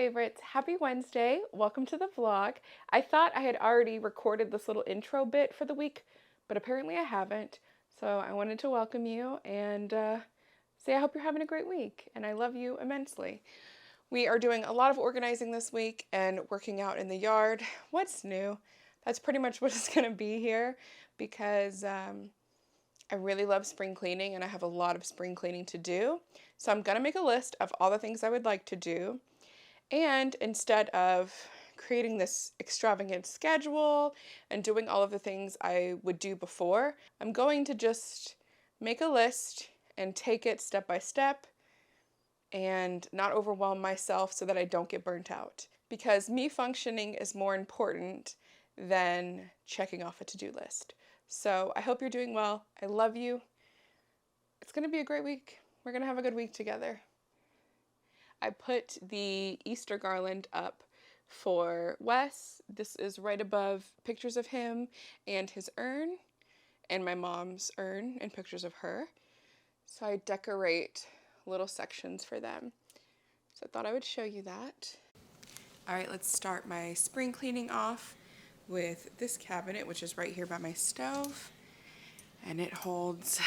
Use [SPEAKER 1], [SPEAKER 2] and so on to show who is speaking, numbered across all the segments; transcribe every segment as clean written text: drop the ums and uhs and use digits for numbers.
[SPEAKER 1] favorites, happy Wednesday. Welcome to the vlog. I thought I had already recorded this little intro bit for the week, but apparently I haven't. So I wanted to welcome you and say I hope you're having a great week and I love you immensely. We are doing a lot of organizing this week and working out in the yard. What's new? That's pretty much what it's going to be here because I really love spring cleaning and I have a lot of spring cleaning to do. So I'm going to make a list of all the things I would like to do. And instead of creating this extravagant schedule and doing all of the things I would do before, I'm going to just make a list and take it step by step and not overwhelm myself so that I don't get burnt out. Because me functioning is more important than checking off a to-do list. So I hope you're doing well. I love you. It's going to be a great week. We're going to have a good week together. I put the Easter garland up for Wes. This is right above pictures of him and his urn and my mom's urn and pictures of her. So I decorate little sections for them. So I thought I would show you that. All right, let's start my spring cleaning off with this cabinet, which is right here by my stove, and it holds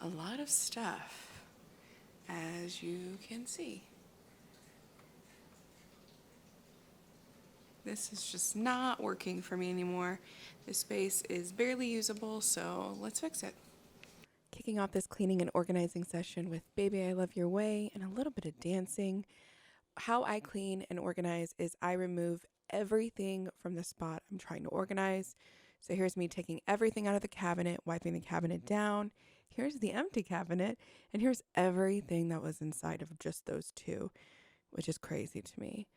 [SPEAKER 1] a lot of stuff, as you can see. This is just not working for me anymore. This space is barely usable, so let's fix it. Kicking off this cleaning and organizing session with Baby I Love Your Way and a little bit of dancing. How I clean and organize is I remove everything from the spot I'm trying to organize. So here's me taking everything out of the cabinet, wiping the cabinet down. Here's the empty cabinet, and here's everything that was inside of just those two, which is crazy to me.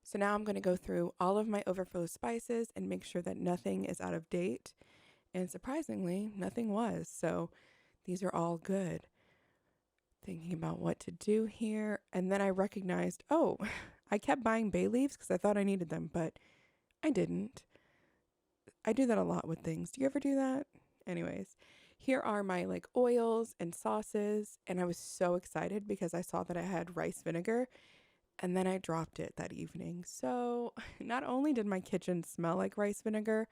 [SPEAKER 1] So now I'm going to go through all of my overflow spices and make sure that nothing is out of date. And surprisingly, nothing was. So these are all good. Thinking about what to do here. And then I recognized, oh, I kept buying bay leaves because I thought I needed them, but I didn't. I do that a lot with things. Do you ever do that? Anyways, here are my oils and sauces. And I was so excited because I saw that I had rice vinegar and then I dropped it that evening. So not only did my kitchen smell like rice vinegar,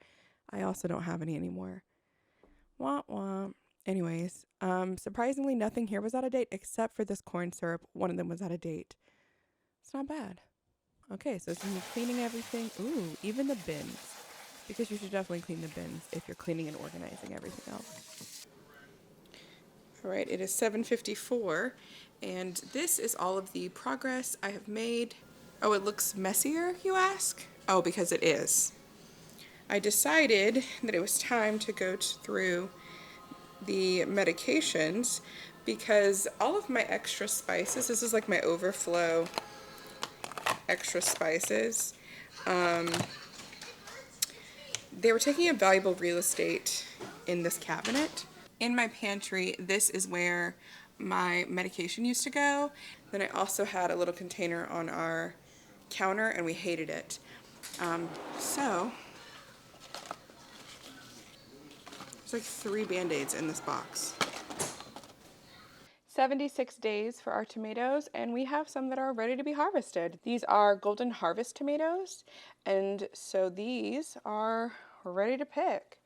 [SPEAKER 1] I also don't have any anymore. Wah wah. Anyways, surprisingly, nothing here was out of date except for this corn syrup. One of them was out of date. It's not bad. Okay, so it's me cleaning everything. Ooh, even the bins. Because you should definitely clean the bins if you're cleaning and organizing everything else. All right, it is 7:54, and this is all of the progress I have made. Oh, it looks messier, you ask? Oh, because it is. I decided that it was time to go through the medications because all of my extra spices, this is like my overflow extra spices, they were taking up valuable real estate in this cabinet. In my pantry, this is where my medication used to go. Then I also had a little container on our counter and we hated it. So there's like 3 Band-Aids in this box. 76 days for our tomatoes, and we have some that are ready to be harvested. These are Golden Harvest tomatoes, and so these are ready to pick.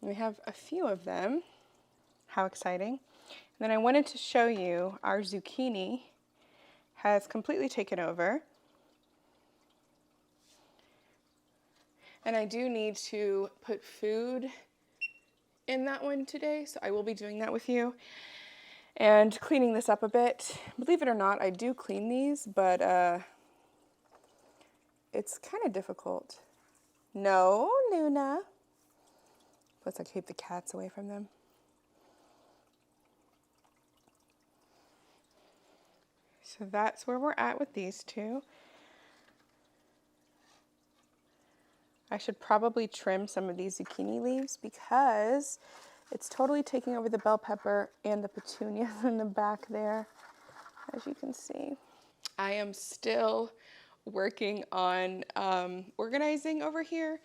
[SPEAKER 1] We have a few of them. How exciting. And then I wanted to show you our zucchini has completely taken over. And I do need to put food in that one today, so I will be doing that with you and cleaning this up a bit. Believe it or not, I do clean these, but it's kind of difficult. No, Luna. Plus I keep the cats away from them. So that's where we're at with these two. I should probably trim some of these zucchini leaves because it's totally taking over the bell pepper and the petunias in the back there, as you can see. I am still working on organizing over here,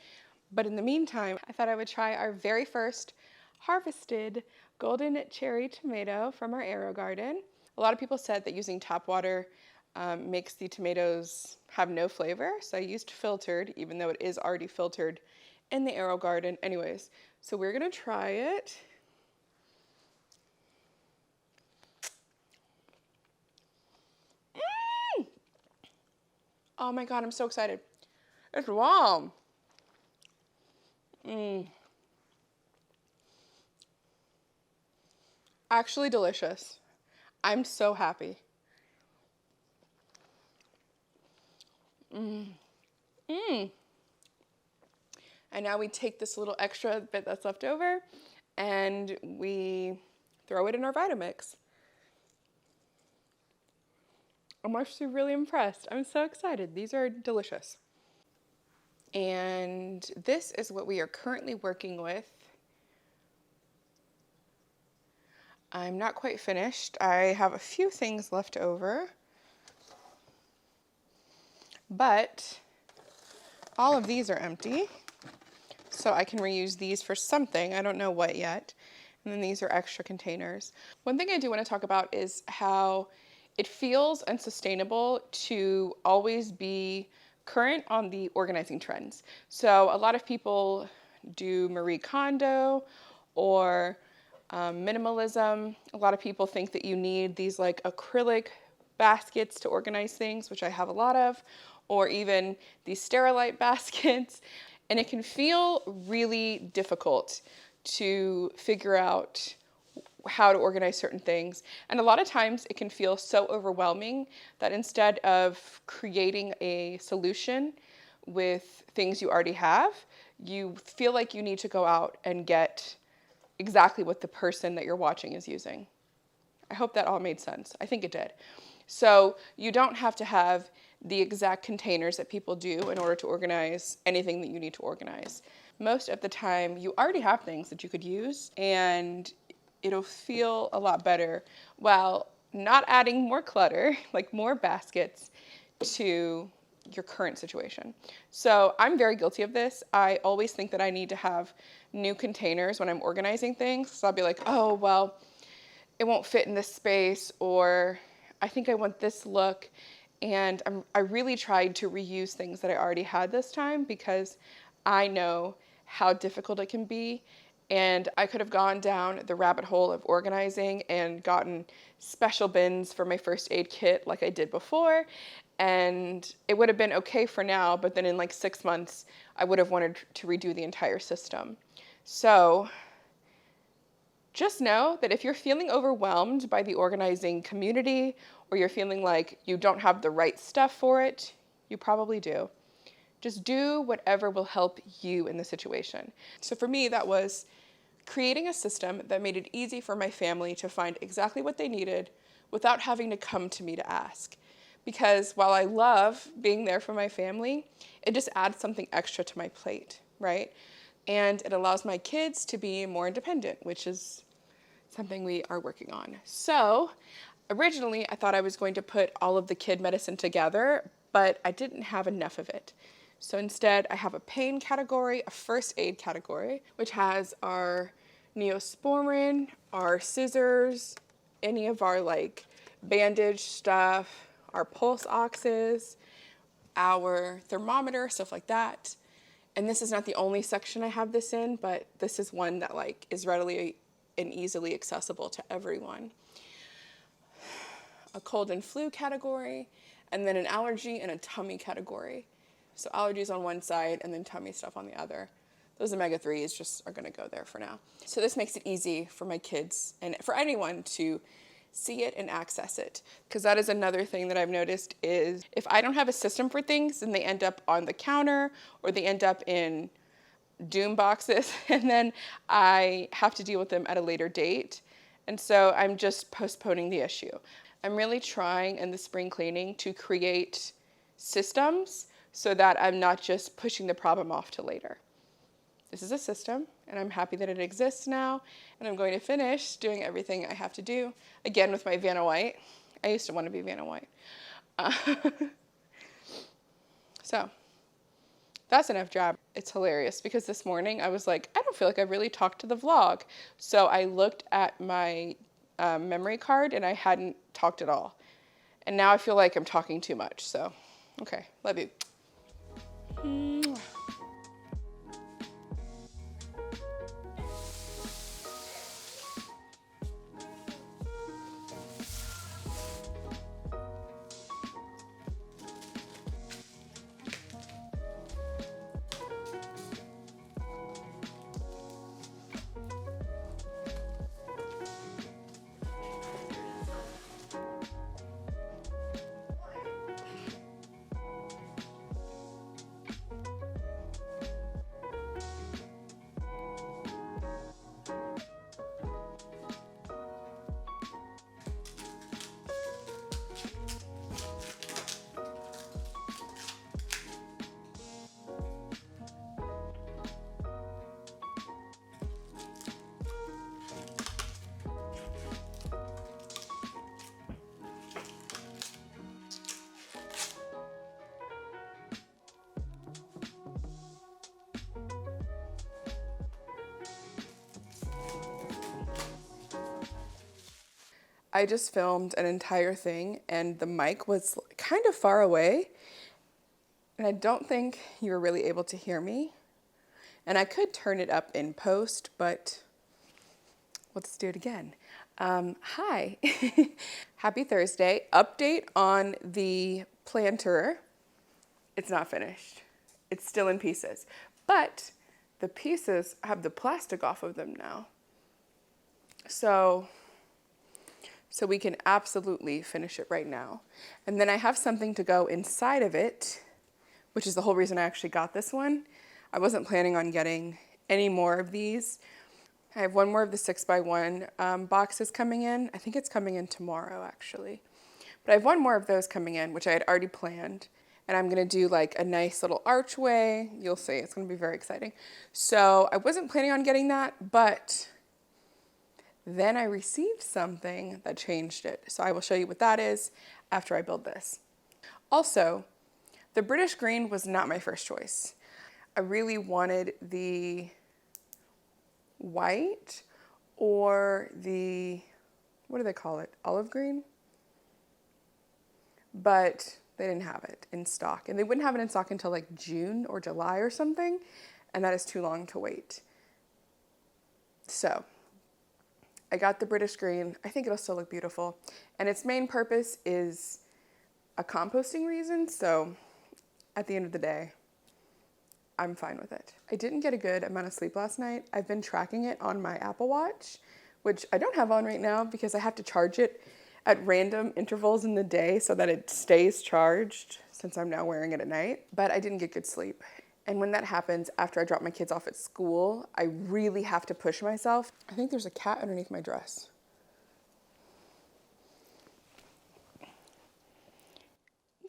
[SPEAKER 1] but in the meantime, I thought I would try our very first harvested golden cherry tomato from our AeroGarden. A lot of people said that using tap water makes the tomatoes have no flavor. So I used filtered, even though it is already filtered in the AeroGarden. Anyways, so we're gonna try it. Oh my God, I'm so excited. It's warm. Actually delicious. I'm so happy. And now we take this little extra bit that's left over and we throw it in our Vitamix. I'm actually really impressed. I'm so excited. These are delicious. And this is what we are currently working with. I'm not quite finished. I have a few things left over, but all of these are empty. So I can reuse these for something. I don't know what yet. And then these are extra containers. One thing I do want to talk about is how it feels unsustainable to always be current on the organizing trends. So a lot of people do Marie Kondo or minimalism. A lot of people think that you need these like acrylic baskets to organize things, which I have a lot of, or even these Sterilite baskets. And it can feel really difficult to figure out how to organize certain things. And a lot of times it can feel so overwhelming that instead of creating a solution with things you already have, you feel like you need to go out and get exactly what the person that you're watching is using. I hope that all made sense. I think it did. So you don't have to have the exact containers that people do in order to organize anything that you need to organize. Most of the time, you already have things that you could use, and it'll feel a lot better while not adding more clutter, like more baskets, to your current situation. So I'm very guilty of this. I always think that I need to have new containers when I'm organizing things. So I'll be like, oh, well, it won't fit in this space, or I think I want this look. And I really tried to reuse things that I already had this time because I know how difficult it can be. And I could have gone down the rabbit hole of organizing and gotten special bins for my first aid kit like I did before. And it would have been okay for now, but then in like 6 months, I would have wanted to redo the entire system. So just know that if you're feeling overwhelmed by the organizing community, or you're feeling like you don't have the right stuff for it, you probably do. Just do whatever will help you in the situation. So for me, that was creating a system that made it easy for my family to find exactly what they needed without having to come to me to ask. Because while I love being there for my family, it just adds something extra to my plate, right? And it allows my kids to be more independent, which is something we are working on. So originally, I thought I was going to put all of the kid medicine together, but I didn't have enough of it. So instead, I have a pain category, a first aid category, which has our Neosporin, our scissors, any of our like bandage stuff, our pulse oxes, our thermometer, stuff like that. And this is not the only section I have this in, but this is one that like is readily and easily accessible to everyone. A cold and flu category, and then an allergy and a tummy category. So allergies on one side and then tummy stuff on the other. Those omega-3s just are gonna go there for now. So this makes it easy for my kids and for anyone to see it and access it. Because that is another thing that I've noticed is if I don't have a system for things, then they end up on the counter or they end up in doom boxes and then I have to deal with them at a later date. And so I'm just postponing the issue. I'm really trying in the spring cleaning to create systems so that I'm not just pushing the problem off to later. This is a system, and I'm happy that it exists now, and I'm going to finish doing everything I have to do, again with my Vanna White. I used to want to be Vanna White. So that's enough jab. It's hilarious because this morning I was like, I don't feel like I really talked to the vlog. So I looked at my memory card, and I hadn't talked at all. And now I feel like I'm talking too much, so, okay, love you. Mwah. I just filmed an entire thing and the mic was kind of far away and I don't think you were really able to hear me. And I could turn it up in post, but let's do it again. Hi, happy Thursday. Update on the planter. It's not finished. It's still in pieces, but the pieces have the plastic off of them now. So we can absolutely finish it right now. And then I have something to go inside of it, which is the whole reason I actually got this one. I wasn't planning on getting any more of these. I have one more of the 6x1 boxes coming in. I think it's coming in tomorrow, actually. But I have one more of those coming in, which I had already planned. And I'm gonna do like a nice little archway. You'll see, it's gonna be very exciting. So I wasn't planning on getting that, but then I received something that changed it. So I will show you what that is after I build this. Also, the British green was not my first choice. I really wanted the white or the, what do they call it? Olive green? But they didn't have it in stock. And they wouldn't have it in stock until like June or July or something. And that is too long to wait. So I got the British green. I think it'll still look beautiful. And its main purpose is a composting reason. So at the end of the day, I'm fine with it. I didn't get a good amount of sleep last night. I've been tracking it on my Apple Watch, which I don't have on right now because I have to charge it at random intervals in the day so that it stays charged since I'm now wearing it at night. But I didn't get good sleep. And when that happens, after I drop my kids off at school, I really have to push myself. I think there's a cat underneath my dress.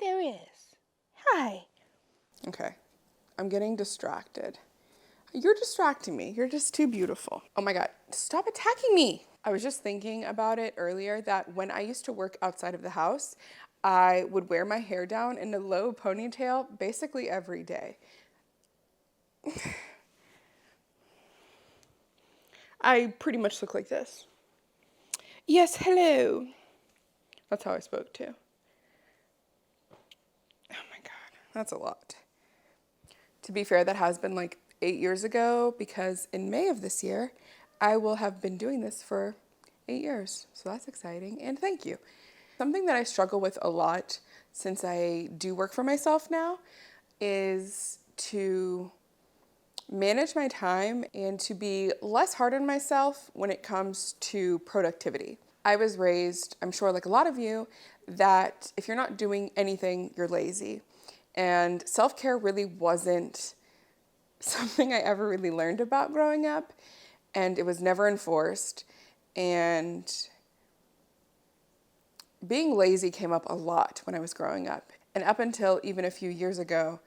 [SPEAKER 2] There is. Hi.
[SPEAKER 1] Okay, I'm getting distracted. You're distracting me. You're just too beautiful. Oh my God, stop attacking me. I was just thinking about it earlier that when I used to work outside of the house, I would wear my hair down in a low ponytail basically every day. I pretty much look like this. Yes, hello. That's how I spoke too. Oh my God, that's a lot. To be fair, that has been like 8 years ago because in May of this year, I will have been doing this for 8 years. So that's exciting and thank you. Something that I struggle with a lot since I do work for myself now is to manage my time and to be less hard on myself when it comes to productivity. I was raised, I'm sure like a lot of you, that if you're not doing anything, you're lazy. And self-care really wasn't something I ever really learned about growing up, and it was never enforced. And being lazy came up a lot when I was growing up. And up until even a few years ago,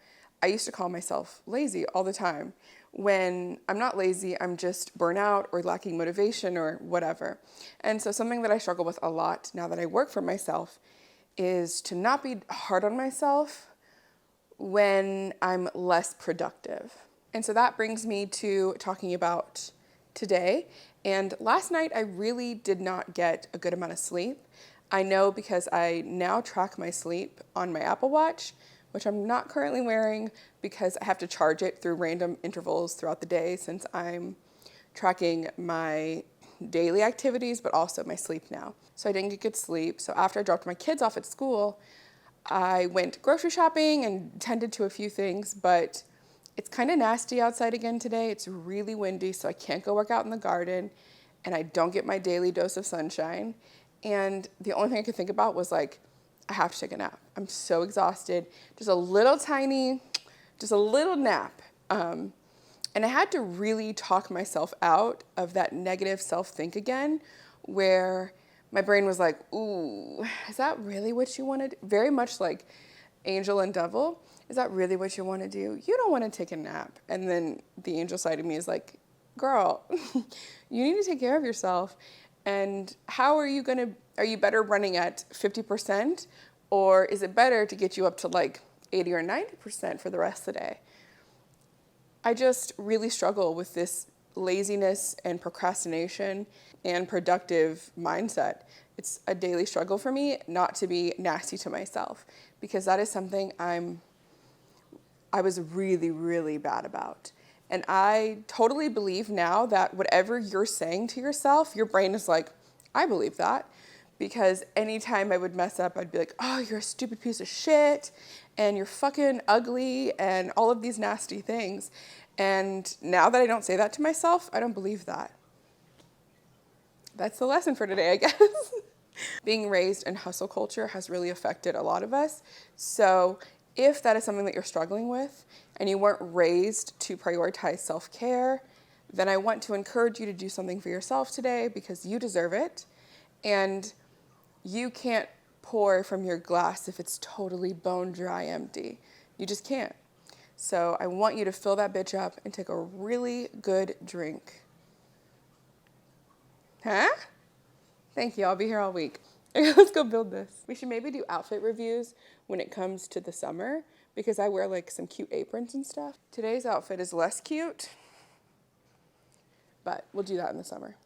[SPEAKER 1] I used to call myself lazy all the time. When I'm not lazy, I'm just burnout or lacking motivation or whatever. And so something that I struggle with a lot now that I work for myself is to not be hard on myself when I'm less productive. And so that brings me to talking about today. And last night, I really did not get a good amount of sleep. I know because I now track my sleep on my Apple Watch, which I'm not currently wearing because I have to charge it through random intervals throughout the day since I'm tracking my daily activities, but also my sleep now. So I didn't get good sleep. So after I dropped my kids off at school, I went grocery shopping and tended to a few things, but it's kind of nasty outside again today. It's really windy, so I can't go work out in the garden, and I don't get my daily dose of sunshine. And the only thing I could think about was like, I have to take a nap. I'm so exhausted. Just a little nap. And I had to really talk myself out of that negative self-think again, where my brain was like, ooh, is that really what you want to do? Very much like angel and devil. Is that really what you want to do? You don't want to take a nap. And then the angel side of me is like, girl, you need to take care of yourself. And how are you you better running at 50%? Or is it better to get you up to like 80 or 90% for the rest of the day? I just really struggle with this laziness and procrastination and productive mindset. It's a daily struggle for me not to be nasty to myself, because that is something I was really, really bad about. And I totally believe now that whatever you're saying to yourself, your brain is like, I believe that. Because anytime I would mess up, I'd be like, oh, you're a stupid piece of shit, and you're fucking ugly, and all of these nasty things. And now that I don't say that to myself, I don't believe that. That's the lesson for today, I guess. Being raised in hustle culture has really affected a lot of us. So if that is something that you're struggling with, and you weren't raised to prioritize self-care, then I want to encourage you to do something for yourself today, because you deserve it. And you can't pour from your glass if it's totally bone dry empty. You just can't. So I want you to fill that bitch up and take a really good drink. Huh? Thank you. I'll be here all week. Let's go build this. We should maybe do outfit reviews when it comes to the summer, because I wear like some cute aprons and stuff. Today's outfit is less cute, but we'll do that in the summer.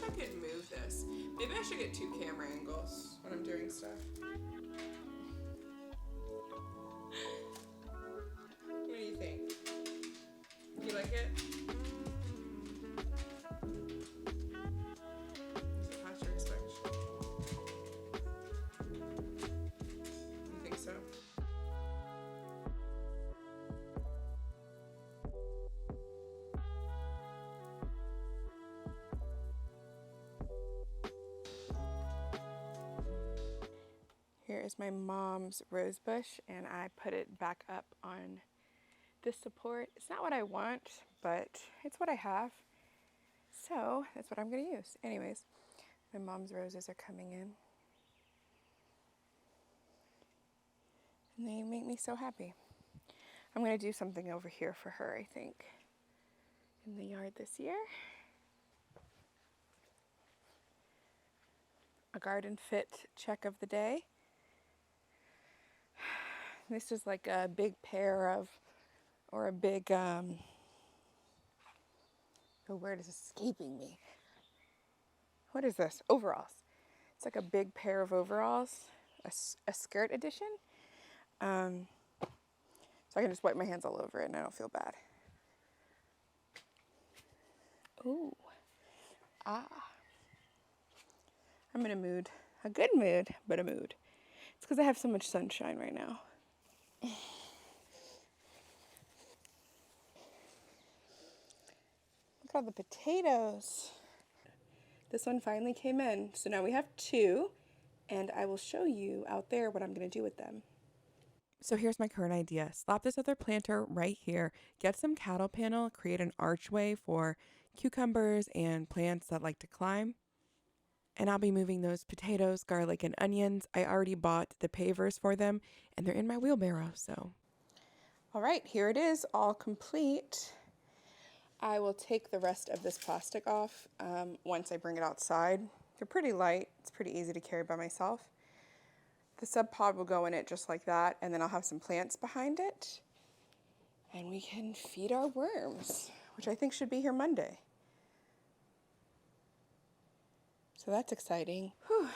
[SPEAKER 1] I could move this. Maybe I should get 2 camera angles when I'm doing stuff. What do you think? You like it? Is it past your inspection? You think so? Here is my mom's rose bush, and I put it back up on this support. It's not what I want, but it's what I have. So that's what I'm going to use. Anyways, my mom's roses are coming in. And they make me so happy. I'm going to do something over here for her, I think, in the yard this year. a garden fit check of the day. This is like a big pair of, or a big, the word is escaping me. What is this? Overalls. It's like a big pair of overalls, a skirt edition. So I can just wipe my hands all over it and I don't feel bad. Ooh. I'm in a mood. A good mood, but a mood. It's because I have so much sunshine right now. Look at all the potatoes. This one finally came in. So now we have 2, and I will show you out there what I'm going to do with them. So here's my current idea. Slap this other planter right here. Get some cattle panel, create an archway for cucumbers and plants that like to climb. And I'll be moving those potatoes, garlic, and onions. I already bought the pavers for them, and they're in my wheelbarrow, so. All right, here it is, all complete. I will take the rest of this plastic off once I bring it outside. They're pretty light. It's pretty easy to carry by myself. The subpod will go in it just like that, and then I'll have some plants behind it. And we can feed our worms, which I think should be here Monday. So that's exciting. Whew.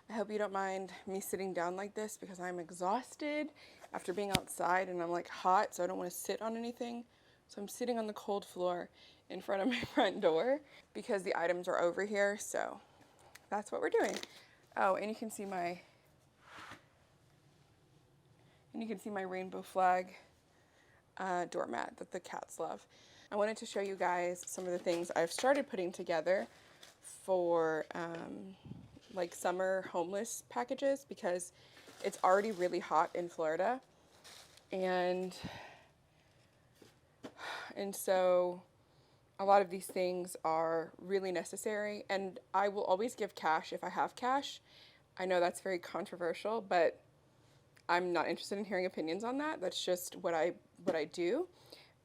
[SPEAKER 1] I hope you don't mind me sitting down like this because I'm exhausted after being outside and I'm like hot, so I don't want to sit on anything. So I'm sitting on the cold floor in front of my front door because the items are over here. So that's what we're doing. Oh, and you can see my rainbow flag doormat that the cats love. I wanted to show you guys some of the things I've started putting together for like summer homeless packages because it's already really hot in Florida, and so a lot of these things are really necessary, and I will always give cash if I have cash. I know that's very controversial, but I'm not interested in hearing opinions on that. That's just what I do.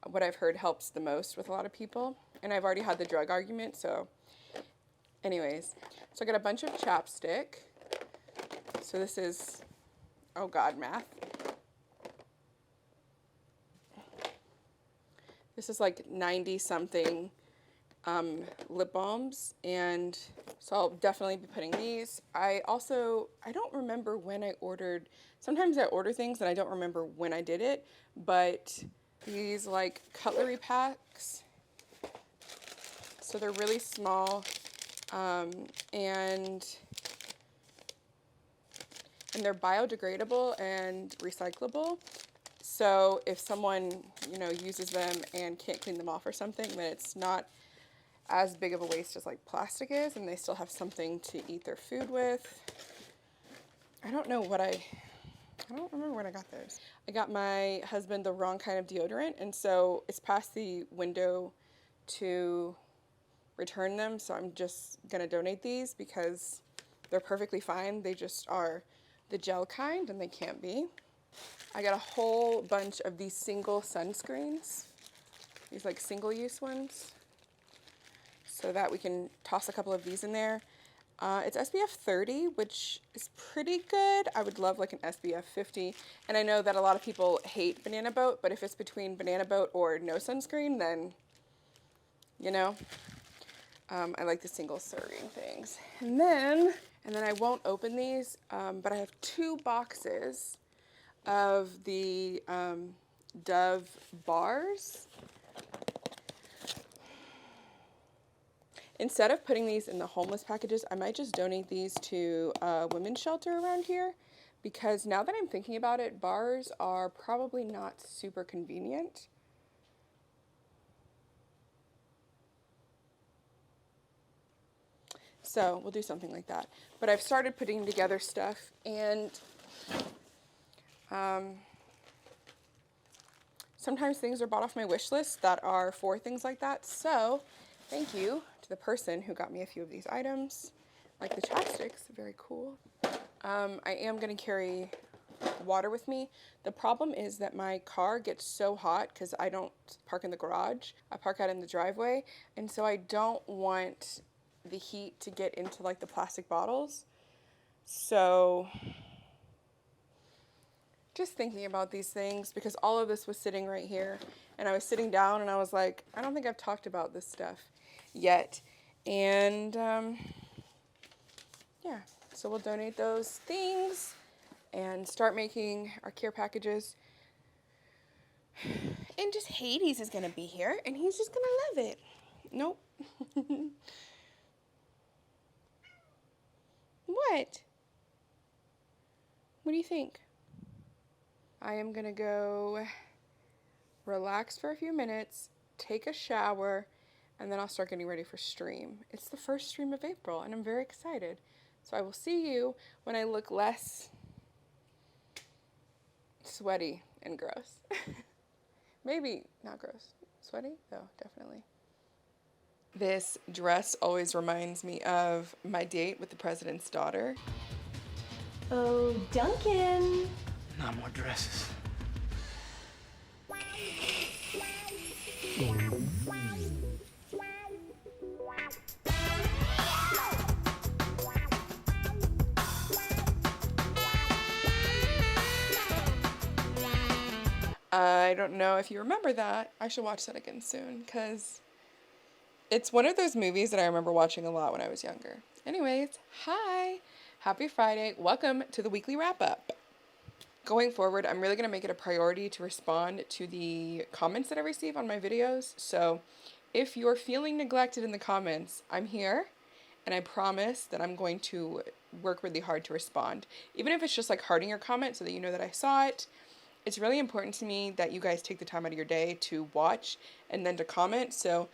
[SPEAKER 1] What I've heard helps the most with a lot of people, and I've already had the drug argument, so anyways. So I got a bunch of chapstick. So this is, oh God, math. This is like 90 something lip balms, and so I'll definitely be putting these. I don't remember when I ordered, sometimes I order things and I don't remember when I did it, but these like cutlery packs, so they're really small, and they're biodegradable and recyclable. So if someone, uses them and can't clean them off or something, then it's not as big of a waste as like plastic is, and they still have something to eat their food with. I don't remember when I got those. I got my husband the wrong kind of deodorant, and so it's past the window to return them, so I'm just gonna donate these because they're perfectly fine. They just are the gel kind, and they can't be. I got a whole bunch of these single sunscreens, these like single-use ones, so that we can toss a couple of these in there. It's SPF 30, which is pretty good. I would love like an SPF 50, and I know that a lot of people hate Banana Boat, but if it's between Banana Boat or no sunscreen, then, I like the single serving things. And then I won't open these, but I have 2 boxes of the Dove bars. Instead of putting these in the homeless packages, I might just donate these to a women's shelter around here, because now that I'm thinking about it, bars are probably not super convenient. So we'll do something like that. But I've started putting together stuff, and sometimes things are bought off my wish list that are for things like that. So thank you to the person who got me a few of these items, like the chapsticks, very cool. I am going to carry water with me. The problem is that my car gets so hot because I don't park in the garage. I park out in the driveway, and so I don't want the heat to get into like the plastic bottles. So just thinking about these things, because all of this was sitting right here and I was sitting down and I was like, I don't think I've talked about this stuff yet. And yeah, so we'll donate those things and start making our care packages. And just Hades is gonna be here and he's just gonna love it. Nope. What? What do you think? I am gonna go relax for a few minutes, take a shower, and then I'll start getting ready for stream. It's the first stream of April, and I'm very excited. So I will see you when I look less sweaty and gross. Maybe not gross. Sweaty? Though, definitely. This dress always reminds me of my date with the president's daughter.
[SPEAKER 2] Oh, Duncan.
[SPEAKER 3] Not more dresses.
[SPEAKER 1] I don't know if you remember that. I should watch that again soon, because it's one of those movies that I remember watching a lot when I was younger. Anyways, hi! Happy Friday. Welcome to the weekly wrap-up. Going forward, I'm really going to make it a priority to respond to the comments that I receive on my videos. So if you're feeling neglected in the comments, I'm here, and I promise that I'm going to work really hard to respond. Even if it's just like hearting your comment so that you know that I saw it. It's really important to me that you guys take the time out of your day to watch and then to comment. So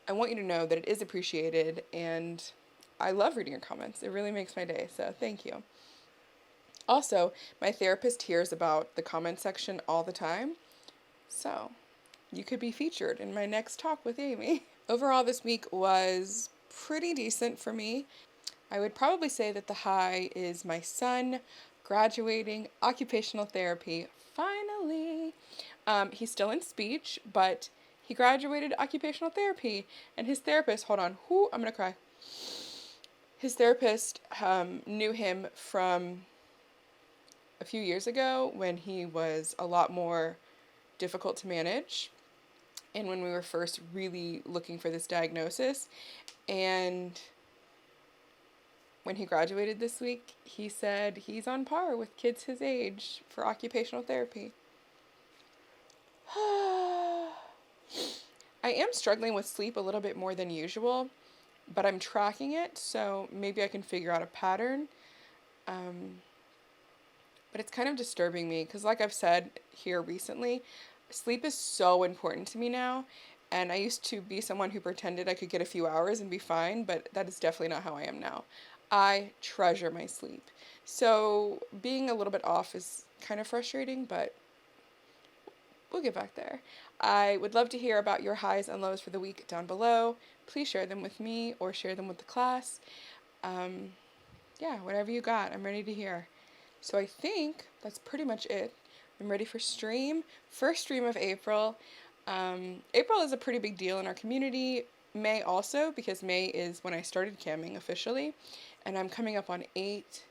[SPEAKER 1] I want you to know that it is appreciated, and I love reading your comments. It really makes my day, so thank you. Also, my therapist hears about the comment section all the time, so you could be featured in my next talk with Amy. Overall, this week was pretty decent for me. I would probably say that the high is my son graduating occupational therapy. Finally. He's still in speech, but he graduated occupational therapy, and his therapist, hold on, I'm gonna cry. His therapist knew him from a few years ago when he was a lot more difficult to manage, and when we were first really looking for this diagnosis. And when he graduated this week, he said he's on par with kids his age for occupational therapy. I am struggling with sleep a little bit more than usual, but I'm tracking it, so maybe I can figure out a pattern. But it's kind of disturbing me because, like I've said here recently, sleep is so important to me now. And I used to be someone who pretended I could get a few hours and be fine, but that is definitely not how I am now. I treasure my sleep. So being a little bit off is kind of frustrating, but we'll get back there. I would love to hear about your highs and lows for the week down below. Please share them with me or share them with the class. Yeah, whatever you got, I'm ready to hear. So I think that's pretty much it. I'm ready for stream. First stream of April. April is a pretty big deal in our community. May also, because May is when I started camming officially. And I'm coming up on 8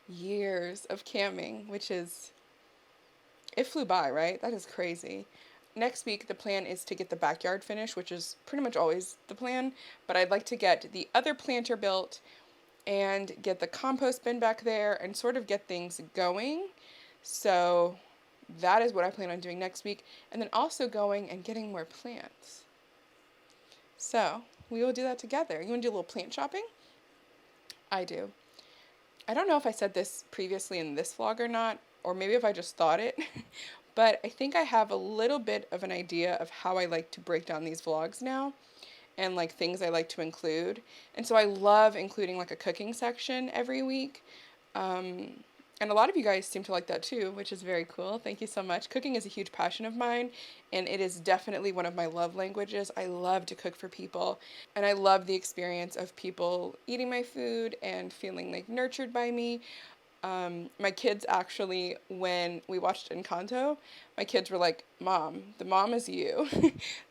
[SPEAKER 1] years of camming, which is, it flew by, right? That is crazy. Next week, the plan is to get the backyard finished, which is pretty much always the plan. But I'd like to get the other planter built and get the compost bin back there and sort of get things going. So that is what I plan on doing next week. And then also going and getting more plants. So we will do that together. You want to do a little plant shopping? I do. I don't know if I said this previously in this vlog or not, or maybe if I just thought it, but I think I have a little bit of an idea of how I like to break down these vlogs now, and like things I like to include. And so I love including like a cooking section every week. And a lot of you guys seem to like that too, which is very cool. Thank you so much. Cooking is a huge passion of mine, and it is definitely one of my love languages. I love to cook for people, and I love the experience of people eating my food and feeling like nurtured by me. My kids actually, when we watched Encanto, my kids were like, "Mom, the mom is you,"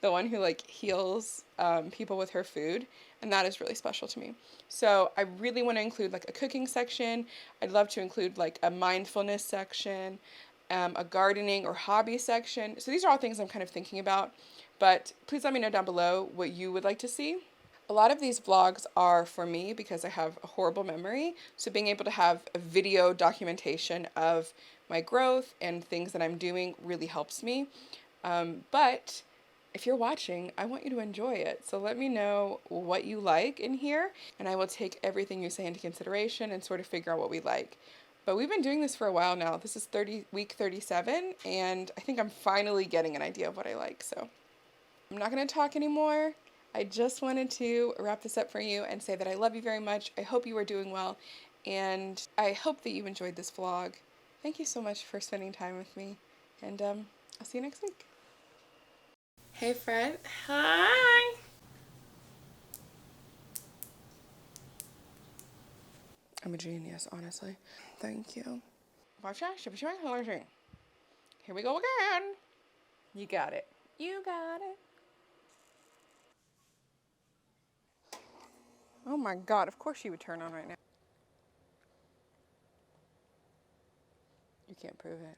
[SPEAKER 1] the one who like heals people with her food, and that is really special to me. So I really want to include like a cooking section. I'd love to include like a mindfulness section, a gardening or hobby section. So these are all things I'm kind of thinking about, but please let me know down below what you would like to see. A lot of these vlogs are for me because I have a horrible memory, so being able to have a video documentation of my growth and things that I'm doing really helps me. But if you're watching, I want you to enjoy it. So let me know what you like in here, and I will take everything you say into consideration and sort of figure out what we like. But we've been doing this for a while now. This is week 37, and I think I'm finally getting an idea of what I like. So I'm not going to talk anymore. I just wanted to wrap this up for you and say that I love you very much. I hope you are doing well, and I hope that you enjoyed this vlog. Thank you so much for spending time with me, and I'll see you next week. Hey, Fred. Hi. I'm a genius, honestly. Thank you. Here we go again. You got it. You got it. Oh my God, of course she would turn on right now. You can't prove it.